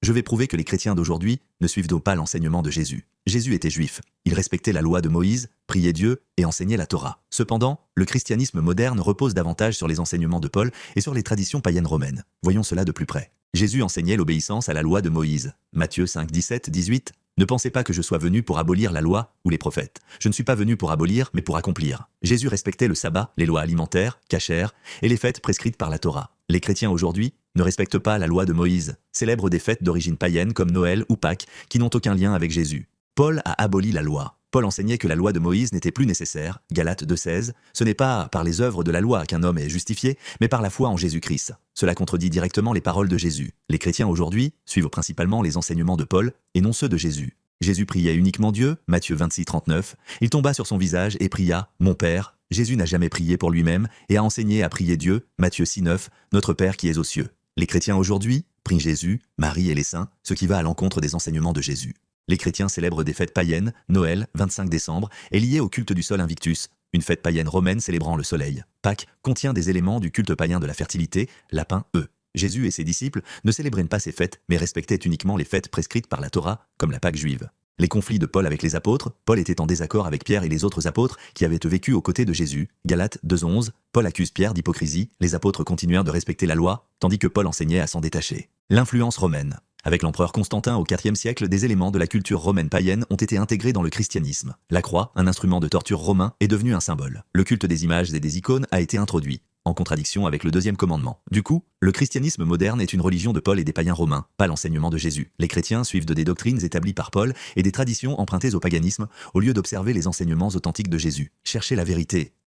Je vais prouver que les chrétiens d'aujourd'hui ne suivent donc pas l'enseignement de Jésus. Jésus était juif. Il respectait la loi de Moïse, priait Dieu et enseignait la Torah. Cependant, le christianisme moderne repose davantage sur les enseignements de Paul et sur les traditions païennes romaines. Voyons cela de plus près. Jésus enseignait l'obéissance à la loi de Moïse. Matthieu 5, 17, 18. Ne pensez pas que je sois venu pour abolir la loi ou les prophètes. Je ne suis pas venu pour abolir, mais pour accomplir. Jésus respectait le sabbat, les lois alimentaires, cachères et les fêtes prescrites par la Torah. Les chrétiens aujourd'hui ne respectent pas la loi de Moïse, célèbrent des fêtes d'origine païenne comme Noël ou Pâques qui n'ont aucun lien avec Jésus. Paul a aboli la loi. Paul enseignait que la loi de Moïse n'était plus nécessaire, Galates 2,16. Ce n'est pas par les œuvres de la loi qu'un homme est justifié, mais par la foi en Jésus-Christ. Cela contredit directement les paroles de Jésus. Les chrétiens aujourd'hui suivent principalement les enseignements de Paul et non ceux de Jésus. Jésus priait uniquement Dieu, Matthieu 26, 39. Il tomba sur son visage et pria « Mon Père ». Jésus n'a jamais prié pour lui-même et a enseigné à prier Dieu, Matthieu 6, 9, « Notre Père qui es aux cieux ». Les chrétiens aujourd'hui prient Jésus, Marie et les saints, ce qui va à l'encontre des enseignements de Jésus. Les chrétiens célèbrent des fêtes païennes, Noël, 25 décembre, est lié au culte du sol Invictus, une fête païenne romaine célébrant le soleil. Pâques contient des éléments du culte païen de la fertilité, lapin, œufs. Jésus et ses disciples ne célébraient pas ces fêtes, mais respectaient uniquement les fêtes prescrites par la Torah, comme la Pâque juive. Les conflits de Paul avec les apôtres, Paul était en désaccord avec Pierre et les autres apôtres qui avaient vécu aux côtés de Jésus, Galates 2,11, Paul accuse Pierre d'hypocrisie, les apôtres continuèrent de respecter la loi, tandis que Paul enseignait à s'en détacher. L'influence romaine. Avec l'empereur Constantin au IVe siècle, des éléments de la culture romaine païenne ont été intégrés dans le christianisme. La croix, un instrument de torture romain, est devenu un symbole. Le culte des images et des icônes a été introduit, en contradiction avec le deuxième commandement. Du coup, le christianisme moderne est une religion de Paul et des païens romains, pas l'enseignement de Jésus. Les chrétiens suivent des doctrines établies par Paul et des traditions empruntées au paganisme, au lieu d'observer les enseignements authentiques de Jésus. Cherchez la vérité,